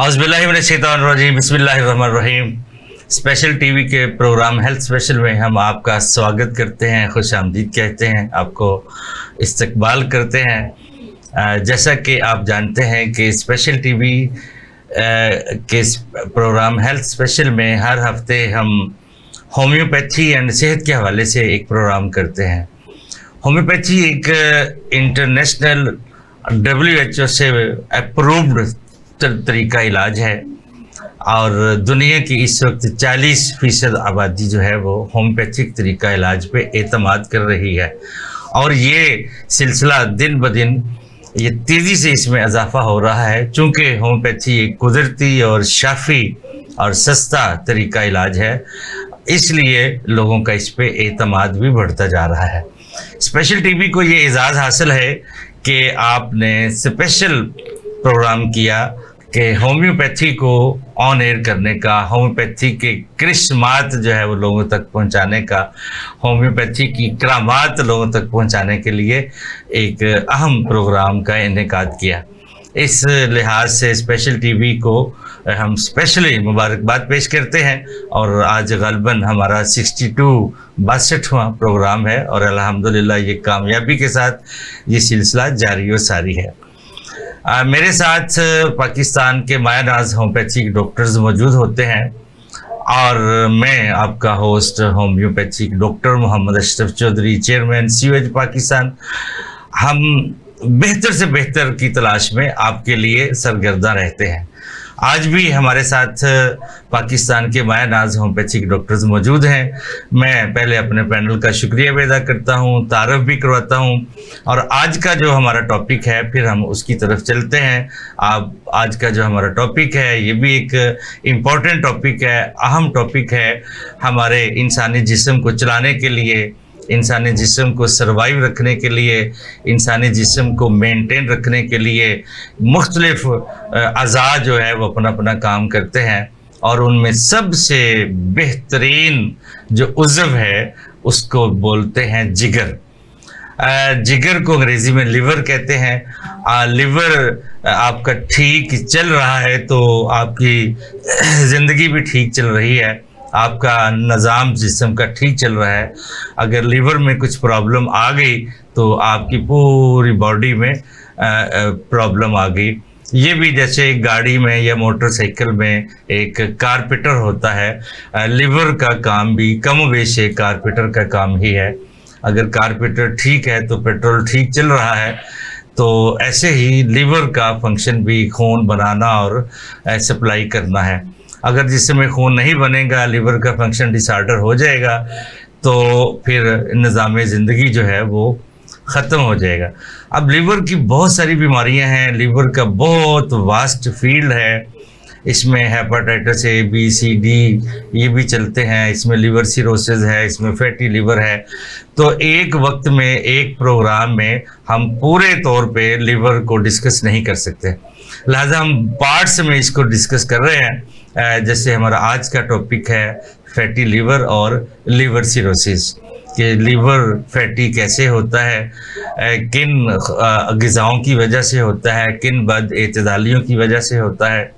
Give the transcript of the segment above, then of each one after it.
औज़ुबिल्लाहि बिस्मिल्लाहिर्रहमानिर्रहीम। Special TV के programme health special में हम आपका स्वागत करते हैं, खुश आमदीद कहते हैं, आपको इस्तकबाल करते हैं। जैसा कि आप जानते हैं कि स्पेशल टीवी के प्रोग्राम हेल्थ स्पेशल में हर हफ्ते हम होम्योपैथी एंड सेहत के हवाले से एक प्रोग्राम करते हैं। होम्योपैथी एक इंटरनेशनल WHO से अप्रूव्ड तरीका इलाज है और दुनिया की इस वक्त 40% आबादी जो है वो होम्योपैथिक तरीका इलाज पे एतमाद कर रही है और ये सिलसिला दिन ब दिन ये तेज़ी से इसमें इजाफा हो रहा है, चूँकि होम्योपैथी एक कुदरती और शाफी और सस्ता तरीका इलाज है, इसलिए लोगों का इस पे एतमाद भी बढ़ता जा रहा है। स्पेशल टीवी को ये एजाज़ हासिल है कि आपने स्पेशल प्रोग्राम किया कि होम्योपैथी को ऑन एयर करने का, होम्योपैथी के करिश्मात जो है वो लोगों तक पहुंचाने का, होम्योपैथी की करामात लोगों तक पहुंचाने के लिए एक अहम प्रोग्राम का इनेकाद किया। इस लिहाज से स्पेशल टीवी को हम स्पेशली मुबारकबाद पेश करते हैं और आज गलबन हमारा 62वां प्रोग्राम है और अल्हम्दुलिल्लाह ये कामयाबी के साथ ये सिलसिला जारी व सारी है। मेरे साथ पाकिस्तान के माया नाज होम्योपैथिक डॉक्टर्स मौजूद होते हैं और मैं आपका host homeopathic doctor Mohammad Ashraf Chaudhry, chairman COH Pakistan. हम बेहतर से बेहतर की तलाश में आपके लिए सरगर्दा रहते हैं। आज भी हमारे साथ पाकिस्तान के माया नाज होम्योपैथिक डॉक्टर्स मौजूद हैं। मैं पहले अपने पैनल का शुक्रिया भी अदा करता हूं, तारफ़ भी करवाता हूं और आज का जो हमारा टॉपिक है फिर हम उसकी तरफ चलते हैं। आज का जो हमारा टॉपिक है ये भी एक इम्पॉर्टेंट टॉपिक है, अहम टॉपिक है हमारे इंसानी जिस्म को चलाने के लिए, इंसानी जिस्म को सर्वाइव रखने के लिए, इंसानी जिस्म को मेंटेन रखने के लिए मुख्तलिफ अज़ा जो है वो अपना अपना काम करते हैं और उनमें सबसे बेहतरीन जो उज़्व है उसको बोलते हैं जिगर। जिगर को अंग्रेज़ी में लिवर कहते हैं। लिवर आपका ठीक चल रहा है तो आपकी ज़िंदगी भी ठीक चल रही है, आपका निज़ाम जिस्म का ठीक चल रहा है। अगर लीवर में कुछ प्रॉब्लम आ गई तो आपकी पूरी बॉडी में प्रॉब्लम आ गई। ये भी जैसे एक गाड़ी में या मोटरसाइकिल में एक कारपेंटर होता है, लीवर का काम भी कम बेश कारपेंटर का काम ही है। अगर कारपेंटर ठीक है तो पेट्रोल ठीक चल रहा है, तो ऐसे ही लीवर का फंक्शन भी खून बनाना और सप्लाई करना है। अगर जिसमें खून नहीं बनेगा, लीवर का फंक्शन डिसऑर्डर हो जाएगा तो फिर निज़ाम ज़िंदगी जो है वो ख़त्म हो जाएगा। अब लीवर की बहुत सारी बीमारियां हैं, लीवर का बहुत वास्ट फील्ड है। इसमें hepatitis A B C D ये भी चलते हैं, इसमें लिवर सिरोसिस है, इसमें फैटी लिवर है। तो एक वक्त में एक प्रोग्राम में हम पूरे तौर पे लिवर को डिस्कस नहीं कर सकते, लिहाजा हम पार्ट्स में इसको डिस्कस कर रहे हैं। जैसे हमारा आज का टॉपिक है फैटी लिवर और लिवर सिरोसिस, कि लिवर फैटी कैसे होता है, किन ग़िज़ाओं की वजह से होता है, किन बदएतदालियों की वजह से होता है।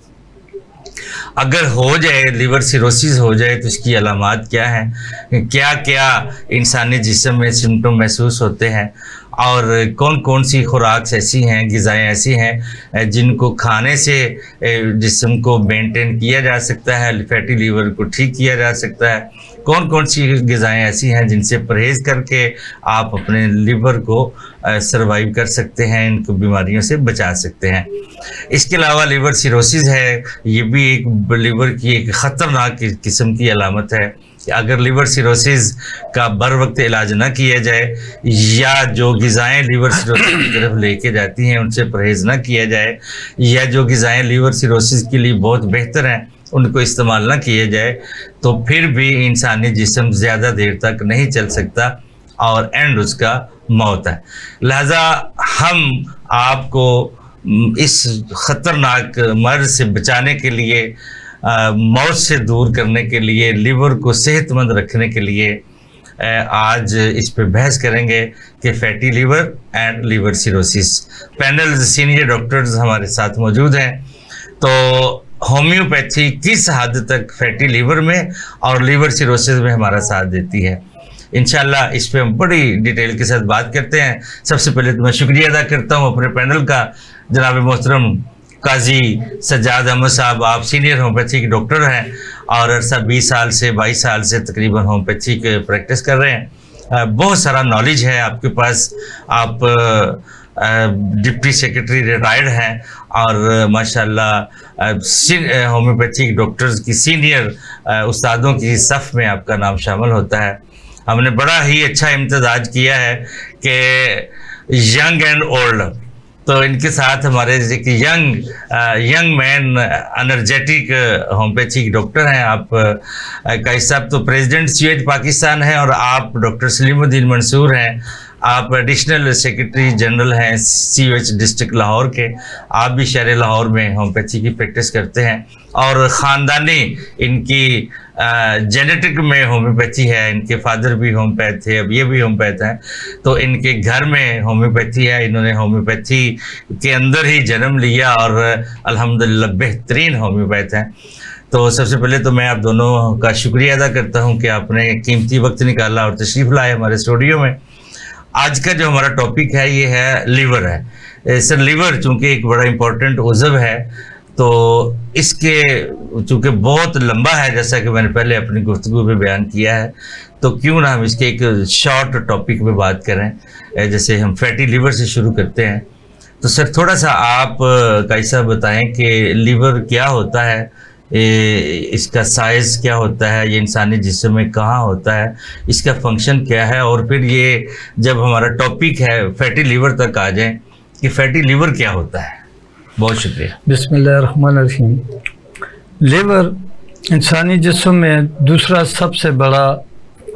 अगर हो जाए लिवर सिरोसिस हो जाए तो इसकी अलामात क्या हैं, क्या क्या इंसानी जिस्म में सिम्टम महसूस होते हैं और कौन कौन सी खुराक ऐसी हैं, ग़िज़ाएँ ऐसी हैं जिनको खाने से जिस्म को मेंटेन किया जा सकता है, फैटी लीवर को ठीक किया जा सकता है, कौन कौन सी ग़िज़ाएँ ऐसी हैं जिनसे परहेज़ करके आप अपने लिवर को सर्वाइव कर सकते हैं, इनको बीमारियों से बचा सकते हैं। इसके अलावा लिवर सिरोसिस है, ये भी एक लिवर की एक ख़तरनाक किस्म की अलामत है कि अगर लिवर सिरोसिस का बर वक्त इलाज ना किया जाए या जो ग़िज़ाएँ लिवर सिरोसिस की तरफ लेके जाती हैं उनसे परहेज़ ना किया जाए, या जो ग़िज़ाएँ लिवर सिरोसिस के लिए बहुत बेहतर हैं उनको इस्तेमाल ना किया जाए, तो फिर भी इंसानी जिस्म ज़्यादा देर तक नहीं चल सकता और एंड उसका मौत है। लिहाजा हम आपको इस ख़तरनाक मर्ज़ से बचाने के लिए, मौत से दूर करने के लिए, लिवर को सेहतमंद रखने के लिए आज इस पे बहस करेंगे कि fatty liver and liver cirrhosis. Panel senior doctors हमारे साथ मौजूद हैं। तो होम्योपैथी किस हद तक फैटी लीवर में और लीवर सिरोसिस में हमारा साथ देती है। इंशाल्लाह इस पे हम बड़ी डिटेल के साथ बात करते हैं। सबसे पहले तो मैं शुक्रिया अदा करता हूँ अपने पैनल का, जनाब मोहतरम काजी सज्जाद अहमद साहब। आप सीनियर होम्योपैथी के डॉक्टर हैं और अरसा 20 साल से 22 साल से तकरीबन होम्योपैथी के प्रैक्टिस कर रहे हैं। बहुत सारा नॉलेज है आपके पास। आप डिप्टी सेक्रेटरी रिटायर्ड हैं और माशाल्लाह होम्योपैथी डॉक्टर्स की सीनियर उस्तादों की सफ़ में आपका नाम शामिल होता है। हमने बड़ा ही अच्छा इम्तजाज किया है कि यंग एंड ओल्ड, तो इनके साथ हमारे young man energetic homeopathic doctor हैं। आप काई साहब तो प्रेसिडेंट CUH पाकिस्तान हैं और आप डॉक्टर सलीमुद्दीन मंसूर हैं। आप एडिशनल सेक्रेटरी जनरल हैं CUH डिस्ट्रिक्ट लाहौर के। आप भी शहर लाहौर में होम्योपैथी की प्रैक्टिस करते हैं और ख़ानदानी इनकी जेनेटिक में होम्योपैथी है। इनके फादर भी होम्योपैथ थे, अब ये भी होम्योपैथ हैं, तो इनके घर में होम्योपैथी है। इन्होंने होम्योपैथी के अंदर ही जन्म लिया और अल्हम्दुलिल्लाह बेहतरीन होम्योपैथ हैं। तो सबसे पहले तो मैं आप दोनों का शुक्रिया अदा करता हूँ कि आपने कीमती वक्त निकाला और तशरीफ़ लाए हमारे स्टूडियो में। आज का जो हमारा टॉपिक है ये है लीवर है। सर, लीवर चूँकि एक बड़ा इम्पोर्टेंट उज़व है, तो इसके चूँकि बहुत लंबा है, जैसा कि मैंने पहले अपनी गुफ्तगू में बयान किया है, तो क्यों ना हम इसके एक शॉर्ट टॉपिक में बात करें। जैसे हम फैटी लीवर से शुरू करते हैं, तो सर थोड़ा सा आप कैसा बताएं कि लीवर क्या होता है, इसका साइज़ क्या होता है, ये इंसानी जिस्म में कहाँ होता है, इसका फंक्शन क्या है, और फिर ये जब हमारा टॉपिक है फैटी लीवर तक आ जाएं कि फैटी लीवर क्या होता है। बहुत शुक्रिया। बिस्मिल्लाहिर्रहमानिर्रहीम। लीवर इंसानी जिस्म में दूसरा सबसे बड़ा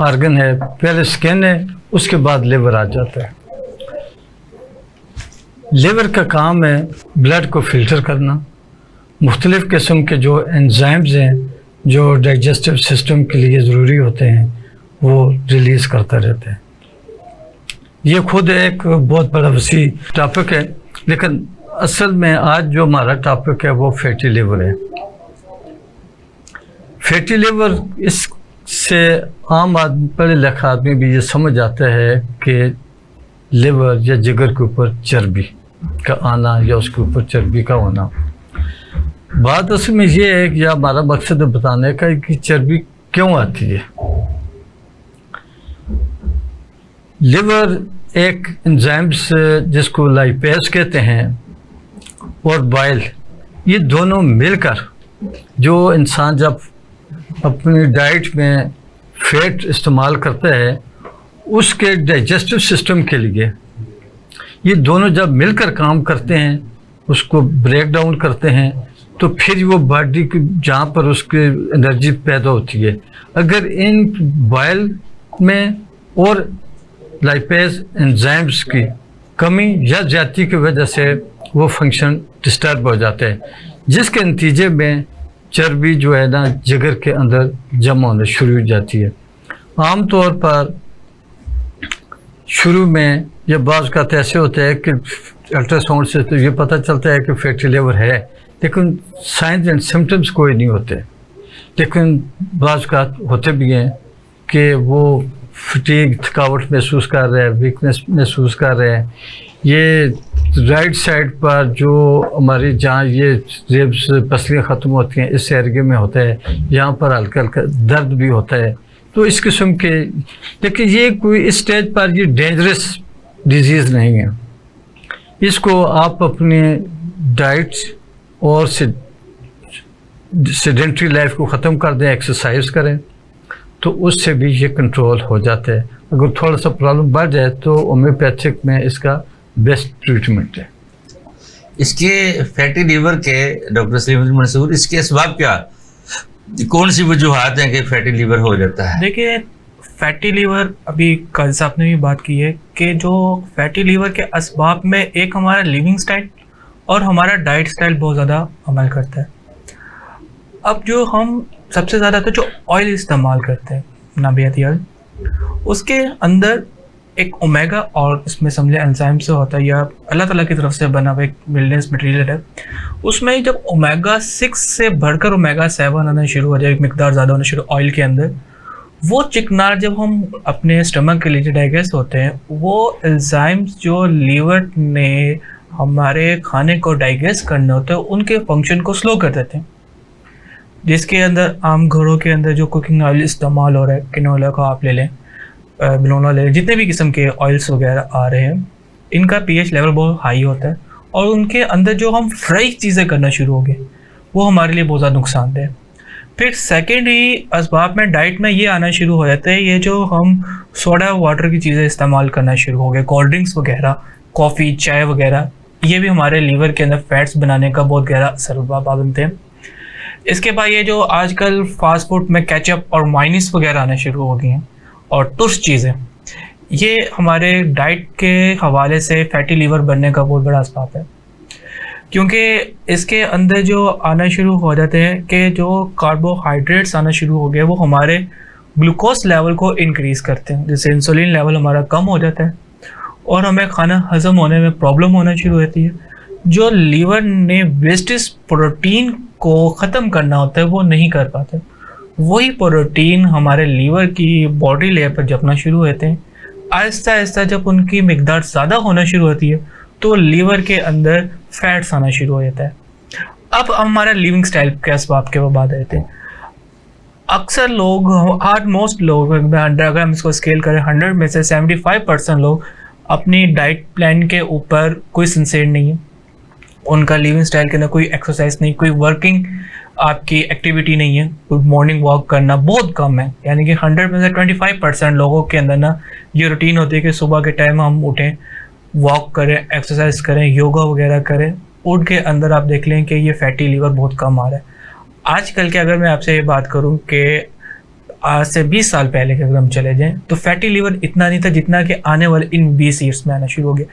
आर्गन है। पहले स्किन है, उसके बाद लीवर आ जाता है। लीवर का काम है ब्लड को फिल्टर करना, मुख्तलिफ़ किस्म के जो एंजाइम्स हैं जो डाइजेस्टिव सिस्टम के लिए ज़रूरी होते हैं वो रिलीज़ करता रहता है। ये खुद एक बहुत बड़ा वसी टॉपिक है, लेकिन असल में आज जो हमारा टॉपिक है वो फैटी लीवर है। फैटी लीवर इससे आम आदमी, पढ़े लिखा आदमी भी ये समझ आता है कि लिवर या जिगर के ऊपर चर्बी का आना या उसके ऊपर चर्बी का होना। बात उसमें ये है कि हमारा मकसद बताने का कि चर्बी क्यों आती है। लिवर एक एंजाइम्स जिसको लाइपेज कहते हैं और बाइल, ये दोनों मिलकर जो इंसान जब अपनी डाइट में फैट इस्तेमाल करता है उसके डाइजेस्टिव सिस्टम के लिए ये दोनों जब मिलकर काम करते हैं, उसको ब्रेक डाउन करते हैं, तो फिर वो बॉडी की जहाँ पर उसकी एनर्जी पैदा होती है, अगर इन बाइल में और लाइपेज एंजाइम्स की कमी या ज़्यादती की वजह से वो फंक्शन डिस्टर्ब हो जाते हैं, जिसके नतीजे में चर्बी जो है ना जिगर के अंदर जमा होने शुरू हो जाती है। आम तौर पर शुरू में ये बाज़ का ऐसे होता है कि अल्ट्रासाउंड से तो ये पता चलता है कि फैटी लीवर है, लेकिन साइंस एंड सिम्टम्स कोई नहीं होते। लेकिन बाज़ का होते भी हैं कि वो फटीग, थकावट महसूस कर रहे हैं, वीकनेस महसूस कर रहे हैं। ये राइट साइड पर जो हमारी जहाँ ये रिब्स पसलियाँ ख़त्म होती हैं इस एरिया में होता है, यहाँ पर हल्का हल्का दर्द भी होता है। तो इस किस्म के, लेकिन ये कोई इस स्टेज पर ये डेंजरस डिजीज़ नहीं है। इसको आप अपने डाइट और सेडेंट्री लाइफ को ख़त्म कर दें, एक्सरसाइज करें, तो उससे भी ये कंट्रोल हो जाता है। अगर थोड़ा सा प्रॉब्लम बढ़ जाए तो होम्योपैथिक में इसका बेस्ट ट्रीटमेंट है। इसके फैटी लीवर के डॉक्टर सलीमुद्दीन मंसूर, इसके असबाब क्या, कौन सी वजूहात हैं कि फैटी लीवर हो जाता है? देखिए, फैटी लीवर, अभी काजी साहब ने भी बात की है कि जो फैटी लीवर के असबाब में एक हमारा लिविंग स्टाइल और हमारा डाइट स्टाइल बहुत ज़्यादा अमल करता है। अब जो हम सबसे ज़्यादा तो जो ऑयल इस्तेमाल करते हैं, नाबियाती ऑयल, उसके अंदर एक ओमेगा, और इसमें समझे एंजाइम से होता है या अल्लाह ताला की तरफ से बना हुआ एक मिलनेस मटेरियल है, उसमें जब ओमेगा 6 से बढ़कर ओमेगा 7 आना शुरू हो जाए, एक मिकदार ज़्यादा होना शुरू ऑयल के अंदर, वो चिकनार जब हम अपने स्टमक के लिए डाइजेस्ट होते हैं, वो एंजाइम्स जो लीवर ने हमारे खाने को डाइजेस्ट करना होता है उनके फंक्शन को स्लो कर देते हैं। जिसके अंदर आम घरों के अंदर जो कुकिंग ऑयल इस्तेमाल हो रहा है, किनोला का आप ले लें, बिनोला ले लें, जितने भी किस्म के ऑयल्स वगैरह आ रहे हैं, इनका पीएच लेवल बहुत हाई होता है और उनके अंदर जो हम फ्राई चीज़ें करना शुरू हो गए वो हमारे लिए बहुत ज़्यादा नुकसानदेह है। फिर सेकेंडरी असबाब में डाइट में ये आना शुरू हो जाता है, ये जो हम सोडा वाटर की चीज़ें इस्तेमाल करना शुरू हो गए, कोल्ड ड्रिंक्स वगैरह, कॉफ़ी, चाय वगैरह, ये भी हमारे लीवर के अंदर फैट्स बनाने का बहुत गहरा असर बनते हैं। इसके बाद ये जो आजकल फास्ट फूड में केचप और मायोनीज वगैरह आना शुरू हो गई हैं और तुर्स चीज़ें, ये हमारे डाइट के हवाले से फैटी लीवर बनने का बहुत बड़ा असबाब है, क्योंकि इसके अंदर जो आना शुरू हो जाते हैं कि जो कार्बोहाइड्रेट्स आना शुरू हो गए वो हमारे ग्लूकोज लेवल को इंक्रीज़ करते हैं, जिससे इंसुलिन लेवल हमारा कम हो जाता है और हमें खाना हजम होने में प्रॉब्लम होना शुरू होती है। जो लीवर ने वेस्टेज प्रोटीन को ख़त्म करना होता है वो नहीं कर पाते, वही प्रोटीन हमारे लीवर की बॉडी लेयर पर जमना शुरू होते हैं। आहिस्ता आहिस्ता जब उनकी मिकदार ज़्यादा होना शुरू होती है तो लीवर के अंदर फैट्स आना शुरू हो जाता है। अब हमारा लिविंग स्टाइल के असबाब के बाद रहते हैं। अक्सर लोग, ऑलमोस्ट लोग, अगर हम इसको स्केल करें 100 में से 75% लोग अपनी डाइट प्लान के ऊपर कोई सिंसियर नहीं है। उनका लिविंग स्टाइल के अंदर कोई एक्सरसाइज नहीं, कोई वर्किंग आपकी एक्टिविटी नहीं है, कोई मॉर्निंग वॉक करना बहुत कम है। यानी कि 100 में से 25% लोगों के अंदर ना ये रूटीन होती है कि सुबह के टाइम हम उठें, वॉक करें, एक्सरसाइज करें, योगा वगैरह करें। उनके अंदर आप देख लें कि ये फैटी लीवर बहुत कम आ रहा है। आजकल के अगर मैं आपसे ये बात करूं कि आज से 20 साल पहले के अगर हम चले जाएं तो फैटी लीवर इतना नहीं था जितना कि आने वाले इन 20 ईयर्स में आना शुरू हो गया।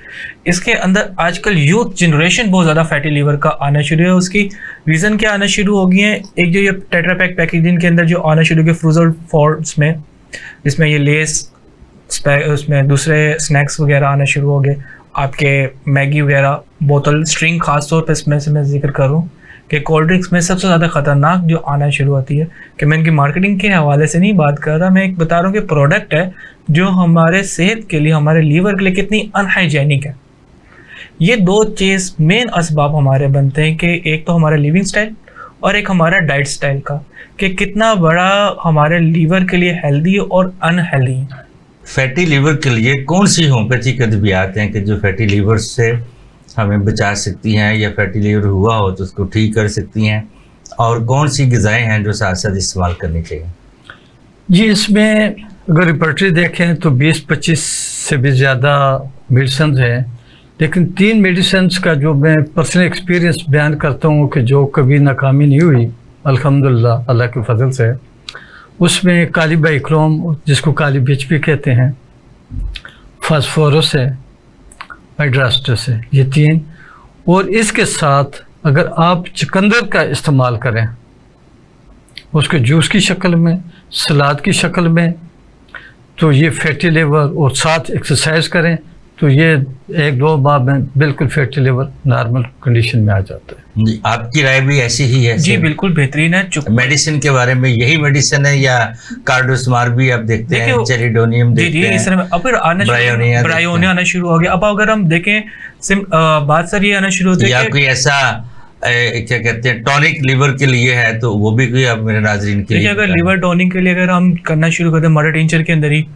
इसके अंदर आजकल यूथ जनरेशन बहुत ज़्यादा फैटी लीवर का आना शुरू है। उसकी रीज़न क्या आना शुरू हो गई है, एक जो ये टेट्रा पैक पैकेजिंग के अंदर जो आना शुरू हो गया फ्रोजन फॉर्म्स में, जिसमें ये लेस, उसमें दूसरे स्नैक्स वगैरह आना शुरू हो गए, आपके मैगी वगैरह, बोतल स्ट्रिंग, ख़ास तौर पर इसमें से मैं जिक्र करूँ कि कोल्ड ड्रिंक्स में सबसे ज़्यादा ख़तरनाक जो आना शुरू होती है, कि मैं इनकी मार्केटिंग के हवाले से नहीं बात कर रहा, मैं एक बता रहा हूँ कि प्रोडक्ट है जो हमारे सेहत के लिए, हमारे लीवर के लिए कितनी अनहाइजेनिक है। ये दो चीज़ मेन असबाब हमारे बनते हैं कि एक तो हमारा लिविंग स्टाइल और एक हमारा डाइट स्टाइल का, कि कितना बड़ा हमारे लीवर के लिए हेल्दी और अनहेल्दी है। फैटी लीवर के लिए कौन सी होम्योपैथिक अद्वियात हैं कि जो फैटी लीवर से हमें बचा सकती हैं, या फैटी लीवर हुआ हो तो उसको ठीक कर सकती हैं, और कौन सी ग़िज़ाएँ हैं जो साथ साथ इस्तेमाल करनी चाहिए? जी, इसमें अगर रिपर्टरी देखें तो 20-25 से भी ज़्यादा मेडिसिन हैं, लेकिन 3 मेडिसिन का जो मैं पर्सनल एक्सपीरियंस बयान करता हूँ कि जो कभी नाकामी नहीं हुई अल्हम्दुलिल्लाह अल्लाह के फजल से, उसमें काली बाइक्रोम, जिसको काली बिच भी कहते हैं, फास्फोरस है, हाइड्रास्टस है, ये 3। और इसके साथ अगर आप चुकंदर का इस्तेमाल करें, उसके जूस की शक्ल में, सलाद की शक्ल में, तो ये फैटी लीवर, और साथ एक्सरसाइज करें तो ये 1-2 माह में बिल्कुल फैटी लीवर नॉर्मल कंडीशन में आ जाता है। जी, आपकी राय भी ऐसी ही है? जी बिल्कुल बेहतरीन है। मेडिसिन के बारे में यही मेडिसिन है या कार्डोस्मार भी आप देखते हैं, चेरिडोनियम देखते हैं? इस तरह अब फिर आना ब्रायोनिया आना शुरू हो गया। अब अगर हम देखें बात सर ये आना शुरू होती है या कोई ऐसा क्या कहते हैं टॉनिक लीवर के लिए है, तो वो भी कोई आप मेरे नाज़रीन के लिए? अगर लीवर टॉनिक के लिए अगर हम करना शुरू करते हैं, मटर टिंचर के अंदर ही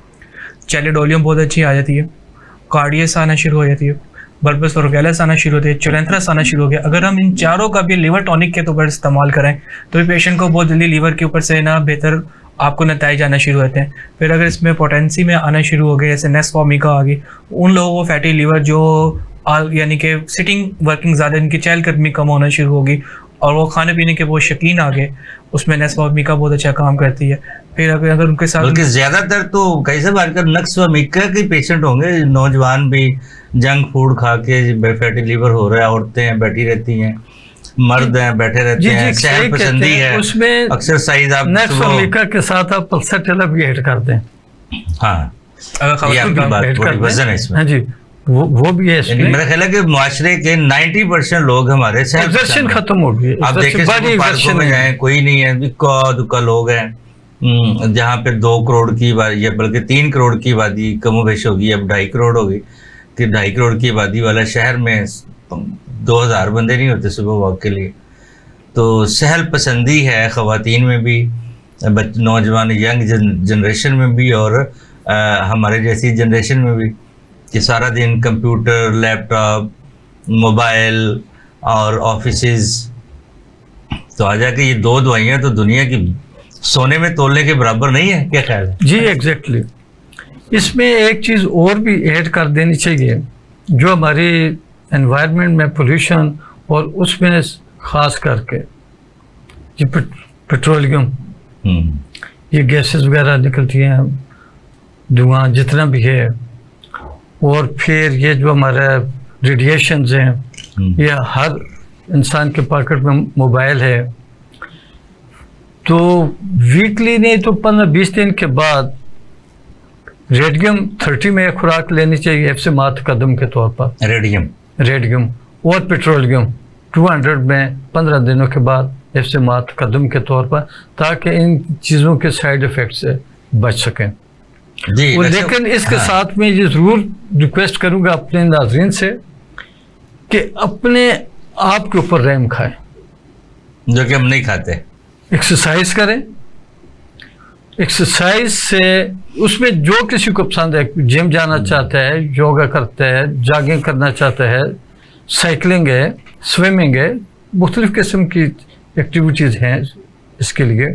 चैलिडोलियम बहुत अच्छी आ जाती है, कार्डियस आना शुरू हो जाती है, बर्बस फॉर्गेलस आना शुरू होती है, चुरेंथ्रस आना शुरू हो गया। अगर हम इन चारों का भी लीवर टॉनिक के तौर पर इस्तेमाल करें तो पेशेंट को बहुत जल्दी लीवर के ऊपर से ना बेहतर आपको नतीजे आना शुरू होते हैं। फिर अगर इसमें पोटेंसी में आना शुरू हो गए, जैसे नेस्फॉर्मिका आ गई, उन लोगों को फैटी लीवर जो यानी कि सिटिंग वर्किंग ज़्यादा, इनकी चहलकदमी कम होना शुरू होगी और वो खाने पीने के बहुत शौकीन आ गए, उसमें नेस्फॉर्मिका बहुत अच्छा काम करती है। फिर अगर उनके साथ, बल्कि ज़्यादातर तो कैसे बात कर नक्सवामिका के पेशेंट होंगे, नौजवान भी जंक फूड खा के फैटी लीवर हो रहा है, औरतें हैं बैठी रहती हैं, मर्द हैं बैठे रहते हैं, सेहत पसंदी है, उसमें एक्सरसाइज आप नेस्फॉर्मिका के साथ आप पल्सर भी ऐड कर दें। हाँ, अगर ये खवातीन आपकी का बात ऐड बड़ी कर दें। वजन है इसमें। हाँ जी, वो भी है यानी इसमें। मेरा ख्याल है कि मुआशरे के 90% लोग हमारे शहर एग्जर्शन पसंद हैं। खत्म हो गई, आप देखें बड़ी सुबह पार्कों में जाएं, कोई नहीं है, इक्का दुक्का लोग हैं। जहाँ पे 2 करोड़ की या बल्कि 3 करोड़ की आबादी कमोबेश होगी, अब 2.5 करोड़ होगी, कि 2.5 करोड़ की आबादी वाला शहर में 2000 बंदे नहीं होते सुबह वॉक के लिए। तो सहल पसंदी है ख़वातीन में भी, नौजवान यंग जनरेशन में भी, और हमारे जैसी जनरेशन में भी, कि सारा दिन कंप्यूटर, लैपटॉप, मोबाइल और ऑफिसेज। तो आ जाके ये 2 दवाइयाँ तो दुनिया की सोने में तोलने के बराबर नहीं है, क्या ख्याल है? जी एग्जैक्टली। इसमें एक चीज़ और भी ऐड कर देनी चाहिए, जो हमारी एनवायरनमेंट में पोल्यूशन और उसमें ख़ास करके ये पेट्रोलियम, ये गैसेस वगैरह निकलती हैं, धुआं जितना भी है, और फिर ये जो हमारा रेडिएशंस हैं, ये हर इंसान के पॉकेट में मोबाइल है, तो वीकली नहीं तो 15-20 दिन के बाद रेडियम 30 में एक खुराक लेनी चाहिए एफ से मात कदम के तौर पर, रेडियम और पेट्रोलियम 200 में 15 दिनों के बाद एफ से मात कदम के तौर पर, ताकि इन चीज़ों के साइड इफ़ेक्ट से बच सकें। जी, लेकिन इसके साथ में ये ज़रूर रिक्वेस्ट करूँगा अपने नाज़रीन से कि अपने आप के ऊपर रहम खाएं, जो कि हम नहीं खाते। एक्सरसाइज करें, एक्सरसाइज से उसमें जो किसी को पसंद है, जिम जाना चाहता है, योगा करता है, जॉगिंग करना चाहता है, साइकिलिंग है, स्विमिंग है, मुख्तलिफ़ किस्म की एक्टिविटीज़ हैं इसके लिए।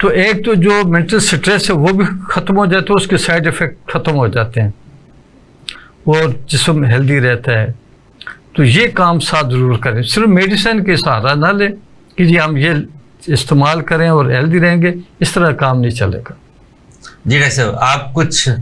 तो एक तो जो मेंटल स्ट्रेस है वो भी ख़त्म हो जाता है, उसके साइड इफ़ेक्ट ख़त्म हो जाते हैं और जिस्म हेल्दी रहता है। तो ये काम साथ ज़रूर करें, सिर्फ मेडिसिन के सहारा ना लें कि जी हम ये इस्तेमाल करें और हेल्दी रहेंगे, इस तरह काम नहीं चलेगा। जी डॉक्टर साहब, आप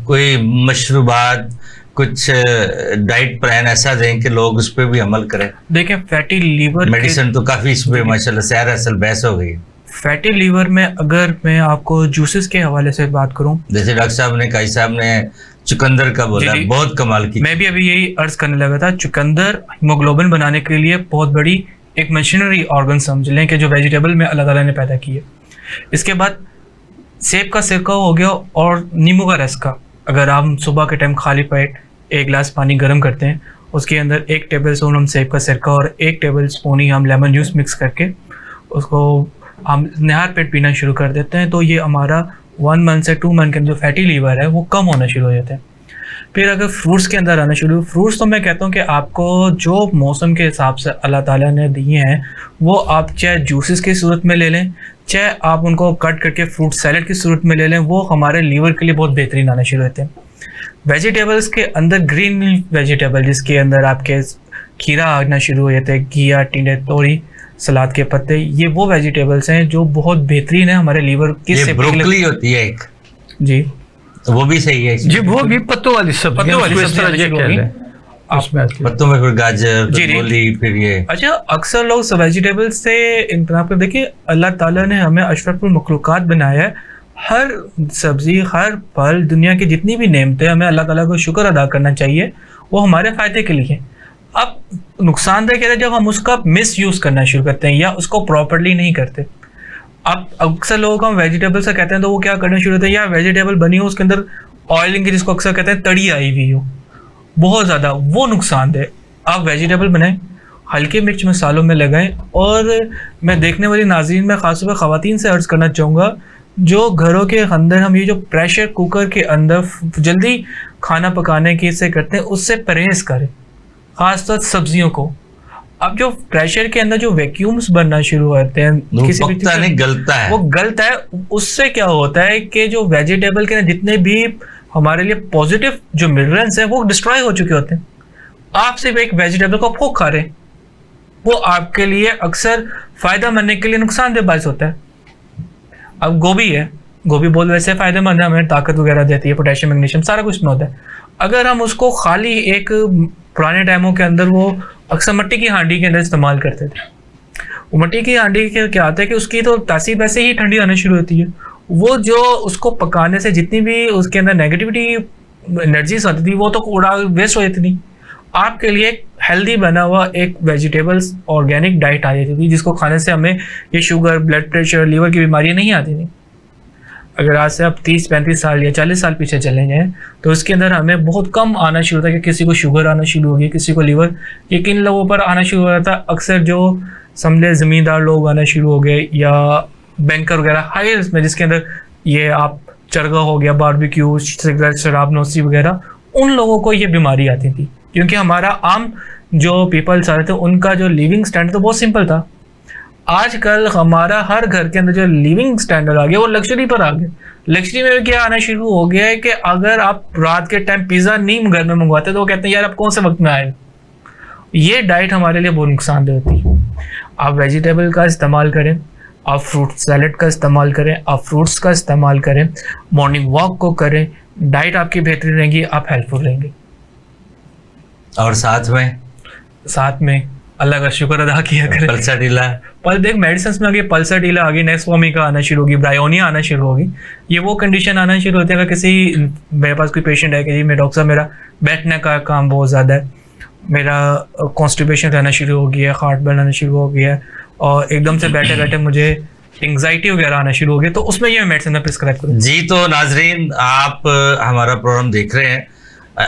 कोई मशरूबात, कुछ डाइट प्लान ऐसा दें कि लोग उस पर भी अमल करें? देखें, फैटी लीवर, मेडिसिन तो काफ़ी इस पर माशाल्लाह सैर असल बहस हो गई। फैटी लीवर में अगर मैं आपको जूसेस के हवाले से बात करूं, जैसे डॉक्टर साहब ने, काई साहब ने चुकंदर का बोला, बहुत कमाल की। मैं भी अभी यही अर्ज करने लगा था। चुकंदर हीमोग्लोबिन बनाने के लिए बहुत बड़ी एक मशीनरी ऑर्गन समझ लें कि जो वेजिटेबल में अल्लाह ताला ने पैदा की है। इसके बाद सेब का सिरका हो गया और नींबू का रस का, अगर हम सुबह के टाइम खाली पेट 1 गिलास पानी गर्म करते हैं, उसके अंदर 1 टेबल स्पून हम सेब का सिरका और 1 टेबल स्पून ही हम लेमन जूस मिक्स करके उसको हम निहार पेट पीना शुरू कर देते हैं, तो ये हमारा 1 मंथ से 2 मंथ के अंदर जो फैटी लीवर है वो कम होना शुरू हो जाता है। फिर अगर फ्रूट्स के अंदर आना शुरू, फ्रूट्स तो मैं कहता हूँ कि आपको जो मौसम के हिसाब से अल्लाह ताला ने दिए हैं वो आप चाहे जूसेस की सूरत में ले लें, चाहे आप उनको कट करके फ्रूट सैलेड की सूरत में ले लें, वो हमारे लीवर के लिए बहुत बेहतरीन आना शुरू होते हैं। वेजिटेबल्स के अंदर ग्रीन वेजिटेबल, जिसके अंदर आपके खीरा आना शुरू हो जाते हैं, घिया, टिंडे, तोरी, सलाद के पत्ते, ये वो वेजिटेबल्स हैं जो बहुत बेहतरीन है हमारे लीवर की। ये ब्रोकली होती है एक, जी, तो वो भी सही है जी, वो भी पत्तों वाली सब्जी, पत्तों वाली सब्जी उसमें फिर गाजर, फिर मूली, फिर ये। अच्छा, अक्सर लोग वेजिटेबल्स से इंतज़ाम कर, देखिए अल्लाह ताला ने हमें अशरफुल मखलूक़ात बनाया है। हर सब्जी, हर फल, दुनिया की जितनी भी नेमतें, हमें अल्लाह ताला को शुक्र अदा करना चाहिए, वो हमारे फ़ायदे के लिए। अब नुकसानदेह क्या है जब हम उसका मिस यूज़ करना शुरू करते हैं या उसको प्रॉपर्ली नहीं करते। अब अक्सर लोगों को हम वेजिटेबल्स का कहते हैं तो वो क्या करना शुरू होता है, या वेजिटेबल बनी हो उसके अंदर ऑयलिंग की, जिसको अक्सर कहते हैं तड़ी आई हुई हो बहुत ज़्यादा, वो नुकसानदेह। आप वेजिटेबल बनाएं, हल्के मिर्च मसालों में लगाएं, और मैं देखने वाली नाज़रीन में ख़ासतौर पर ख़वातीन से अर्ज़ करना चाहूँगा, जो घरों के अंदर हम ये जो प्रेशर कुकर के अंदर जल्दी खाना पकाने की से करते हैं, उससे परहेज़ करें, ख़ासतौर सब्जियों को। अब जो प्रेशर के अंदर जो वैक्यूम्स बनना शुरू होते हैं, किसी भी चीज़ नहीं गलता है, वो गलत है। उससे क्या होता है कि जो वेजिटेबल के जितने भी हमारे लिए पॉजिटिव जो मिनरल्स हैं वो डिस्ट्रॉय हो चुके होते हैं। आप सिर्फ एक वेजिटेबल को आप खा रहे हैं, वो आपके लिए अक्सर फ़ायदा बनने के लिए नुकसानदेह बायस होता है। अब गोभी है, गोभी बहुत वैसे फ़ायदेमंद है, हमें ताकत वगैरह देती है, पोटेशियम, मैग्नीशियम, सारा कुछ में होता है। अगर हम उसको खाली एक पुराने टाइमों के अंदर वो अक्सर मिट्टी की हांडी के अंदर इस्तेमाल करते थे। वो मिट्टी की हांडी के क्या आता है कि उसकी तो तासीर वैसे ही ठंडी आना शुरू होती है, वो जो उसको पकाने से जितनी भी उसके अंदर नेगेटिविटी एनर्जीज आती थी वो तो उड़ा वेस्ट हो जाती थी। आपके लिए एक हेल्दी बना हुआ एक वेजिटेबल्स ऑर्गेनिक डाइट आ जाती थी, जिसको खाने से हमें ये शुगर, ब्लड प्रेशर, लीवर की बीमारियाँ नहीं आती थी। अगर आज से आप 30-35 साल या 40 साल पीछे चले जाएँ तो उसके अंदर हमें बहुत कम आना शुरू था कि किसी को शुगर आना शुरू हो गई, किसी को लीवर, ये किन लोगों पर आना शुरू हो रहा था? अक्सर जो समझे ज़मींदार लोग आना शुरू हो गए या बैंकर वगैरह हाई रिस्क में, जिसके अंदर ये आप चरगा हो गया, बारबेक्यू, सिगरेट, शराब नोशी वगैरह, उन लोगों को ये बीमारी आती थी। क्योंकि हमारा आम जो पीपल्स आ रहे थे उनका जो लिविंग स्टैंडर्ड तो बहुत सिंपल था। आजकल हमारा हर घर के अंदर जो लिविंग स्टैंडर्ड आ गया वो लग्जरी पर आ गया। लग्जरी में क्या आना शुरू हो गया है कि अगर आप रात के टाइम पिज़्ज़ा नहीं घर में मंगवाते तो वो कहते हैं यार आप कौन से वक्त में आए। ये डाइट हमारे लिए बहुत नुकसानदेह होती है। आप वेजिटेबल का इस्तेमाल करें, आप फ्रूट सैलेड का इस्तेमाल करें, आप फ्रूट्स का इस्तेमाल करें, मॉर्निंग वॉक को करें, डाइट आपकी बेहतरीन रहेगी, आप हेल्पफुल रहेंगे। और साथ में अल्लाह का शुक्र अदा किया करें। पल्साटीला, देख मेडिसिन में आगे पल्साटीला आ गई, नेक्सफॉर्मिका आना शुरू होगी, ब्रायोनिया आना शुरू होगी। ये वो कंडीशन आना शुरू होती है अगर किसी मेरे पास कोई पेशेंट है कि जी मेरे डॉक्टर साहब मेरा बैठने का काम बहुत ज़्यादा है, मेरा कॉन्स्टिपेशन रहना शुरू हो गया है, हार्ट बर्न आना शुरू हो गया है और एकदम से बैठे बैठे मुझे एंग्जाइटी वगैरह आना शुरू हो गया, तो उसमें ये मेडिसिन में प्रिस्क्राइब करूँ। जी तो नाजरीन, आप हमारा प्रोग्राम देख रहे हैं।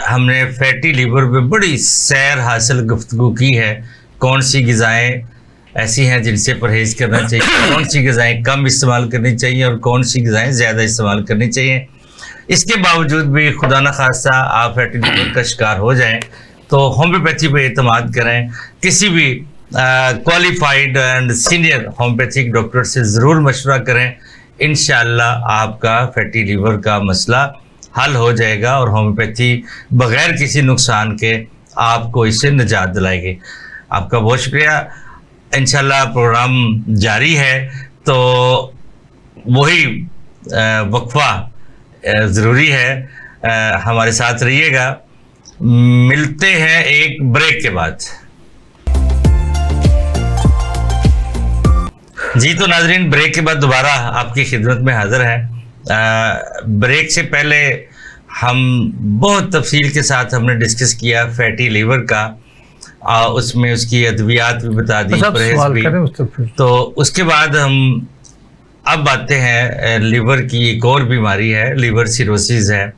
हमने फैटी लीवर पे बड़ी सैर हासिल गुफ्तगू की है। कौन सी ग़िज़ाएँ ऐसी हैं जिनसे परहेज़ करना चाहिए, कौन सी ग़िज़ाएँ कम इस्तेमाल करनी चाहिए और कौन सी ग़िज़ाएँ ज़्यादा इस्तेमाल करनी चाहिए। इसके बावजूद भी खुदा न खास्ता आप फैटी लीवर का शिकार हो जाएं तो होम्योपैथी पर एतमाद करें। किसी भी qualified and senior homeopathic doctor से ज़रूर मशवरा करें। इंशाअल्लाह आपका फैटी लीवर का मसला हल हो जाएगा और होम्योपैथी बग़ैर किसी नुकसान के आपको इससे निजात दिलाएगी। आपका बहुत शुक्रिया। इंशाअल्लाह प्रोग्राम जारी है तो वही वक्फा ज़रूरी है। हमारे साथ रहिएगा। मिलते हैं एक ब्रेक के बाद। जी तो नाजरीन, ब्रेक के बाद दोबारा आपकी खिदमत में हाज़िर है। ब्रेक से पहले हम बहुत तफसील के साथ हमने डिस्कस किया फैटी लीवर का, उसमें उसकी अद्वियात भी बता दी, परहेज़ भी। तो उसके बाद हम अब आते हैं लीवर की एक और बीमारी है, लीवर सिरोसिस है।